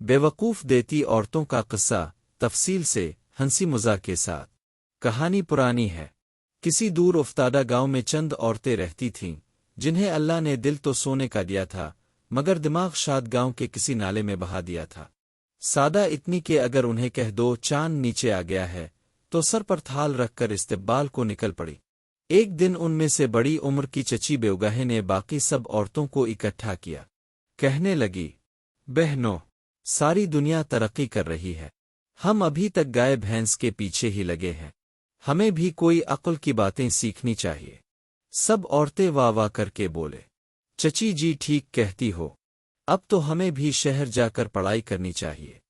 बेवकूफ़ देती औरतों का किस्सा तफसील से हंसी मज़ाक के साथ। कहानी पुरानी है। किसी दूर उफ्तादा गांव में चंद औरतें रहती थीं जिन्हें अल्लाह ने दिल तो सोने का दिया था मगर दिमाग शाद गांव के किसी नाले में बहा दिया था। सादा इतनी कि अगर उन्हें कह दो चांद नीचे आ गया है तो सर पर थाल रखकर इस्तेक़बाल को निकल पड़ी। एक दिन उनमें से बड़ी उम्र की चची बेवगाहे ने बाकी सब औरतों को इकट्ठा किया। कहने लगी, बहनों, सारी दुनिया तरक्की कर रही है, हम अभी तक गाय भैंस के पीछे ही लगे हैं, हमें भी कोई अक्ल की बातें सीखनी चाहिए। सब औरतें वाह वाह करके बोले, चची जी ठीक कहती हो, अब तो हमें भी शहर जाकर पढ़ाई करनी चाहिए।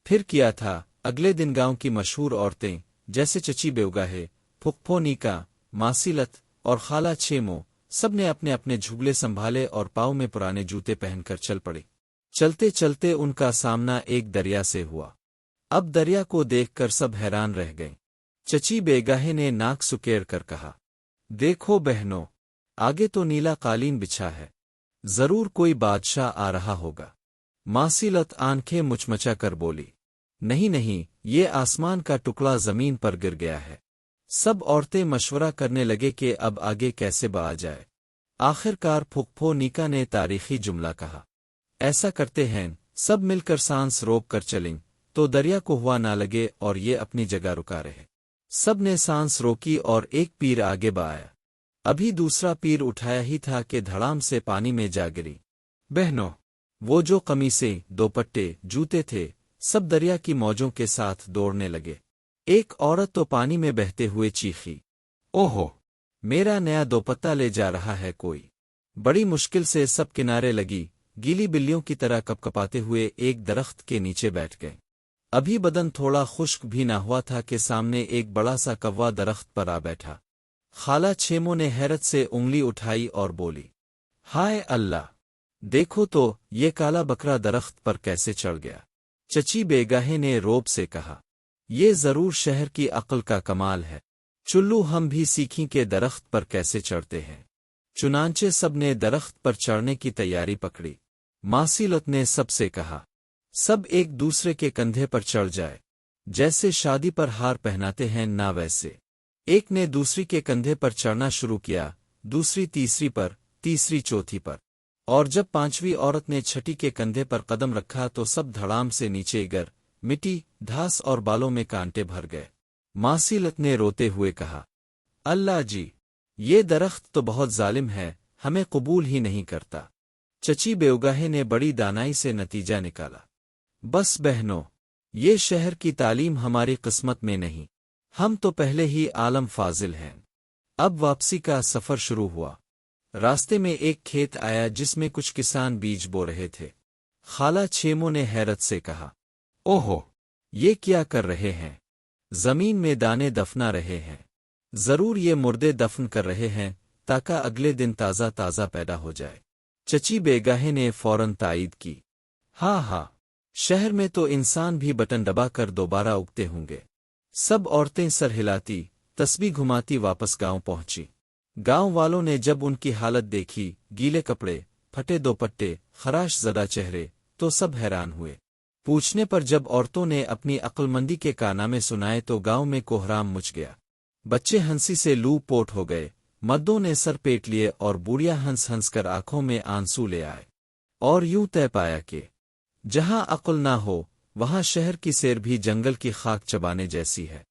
फिर किया था, अगले दिन गांव की मशहूर औरतें जैसे चची बेवगाहे, फुप्पो नीका, मासीलत और खाला छेमो सब ने अपने अपने झुगले संभाले और पाँव में पुराने जूते पहनकर चल पड़ी। चलते चलते उनका सामना एक दरिया से हुआ। अब दरिया को देखकर सब हैरान रह गए। चची बेगाहे ने नाक सुकेर कर कहा, देखो बहनों, आगे तो नीला कालीन बिछा है, जरूर कोई बादशाह आ रहा होगा। मासीलत आंखें मुचमचा कर बोली, नहीं नहीं, ये आसमान का टुकड़ा जमीन पर गिर गया है। सब औरतें मशवरा करने लगे कि अब आगे कैसे बआ जाए। आखिरकार फुप्पो नीका ने तारीखी जुमला कहा, ऐसा करते हैं, सब मिलकर सांस रोक कर चलें तो दरिया को हुआ ना लगे और ये अपनी जगह रुका रहे। सब ने सांस रोकी और एक पीर आगे बढ़ाया। अभी दूसरा पीर उठाया ही था कि धड़ाम से पानी में जा गिरी। बहनों, वो जो कमीसें, दोपट्टे, जूते थे, सब दरिया की मौजों के साथ दौड़ने लगे। एक औरत तो पानी में बहते हुए चीखी, ओहो, मेरा नया दोपट्टा ले जा रहा है कोई। बड़ी मुश्किल से सब किनारे लगी, गीली बिल्लियों की तरह कपकपाते हुए एक दरख्त के नीचे बैठ गए। अभी बदन थोड़ा खुश्क भी ना हुआ था कि सामने एक बड़ा सा कौवा दरख्त पर आ बैठा। खाला छेमो ने हैरत से उंगली उठाई और बोली, हाय अल्लाह, देखो तो ये काला बकरा दरख्त पर कैसे चढ़ गया। चची बेगाहे ने रौब से कहा, ये जरूर शहर की अक्ल का कमाल है, चुल्लू हम भी सीखें कि दरख्त पर कैसे चढ़ते हैं। चुनांचे सब ने दरख्त पर चढ़ने की तैयारी पकड़ी। मासीलत ने सबसे कहा, सब एक दूसरे के कंधे पर चढ़ जाए, जैसे शादी पर हार पहनाते हैं ना वैसे। एक ने दूसरी के कंधे पर चढ़ना शुरू किया, दूसरी तीसरी पर, तीसरी चौथी पर, और जब पांचवी औरत ने छठी के कंधे पर कदम रखा तो सब धड़ाम से नीचे गिर, मिट्टी, घास और बालों में कांटे भर गए। मासीलत ने रोते हुए कहा, अल्लाह जी, ये दरख्त तो बहुत जालिम है, हमें कबूल ही नहीं करता। चची बेवगाहे ने बड़ी दानाई से नतीजा निकाला, बस बहनों, ये शहर की तालीम हमारी किस्मत में नहीं, हम तो पहले ही आलम फाजिल हैं। अब वापसी का सफर शुरू हुआ। रास्ते में एक खेत आया जिसमें कुछ किसान बीज बो रहे थे। खाला छेमो ने हैरत से कहा, ओहो, ये क्या कर रहे हैं, जमीन में दाने दफना रहे हैं, जरूर ये मुर्दे दफन कर रहे हैं ताकि अगले दिन ताज़ा ताज़ा पैदा हो जाए। चची बेगाहे ने फौरन तायीद की, हाँ हाँ, शहर में तो इंसान भी बटन दबा कर दोबारा उगते होंगे। सब औरतें सर हिलाती, तस्बीह घुमाती वापस गांव पहुंची। गांव वालों ने जब उनकी हालत देखी, गीले कपड़े, फटे दोपट्टे, खराश ज़दा चेहरे, तो सब हैरान हुए। पूछने पर जब औरतों ने अपनी अक्लमंदी के कारनामे सुनाए तो गांव में कोहराम मच गया। बच्चे हंसी से लू पोट हो गए, मर्दों ने सर पेट लिए और बूढ़ियां हंस हंस कर आंखों में आंसू ले आए। और यूं तय पाया कि जहां अक्ल ना हो वहां शहर की सैर भी जंगल की खाक चबाने जैसी है।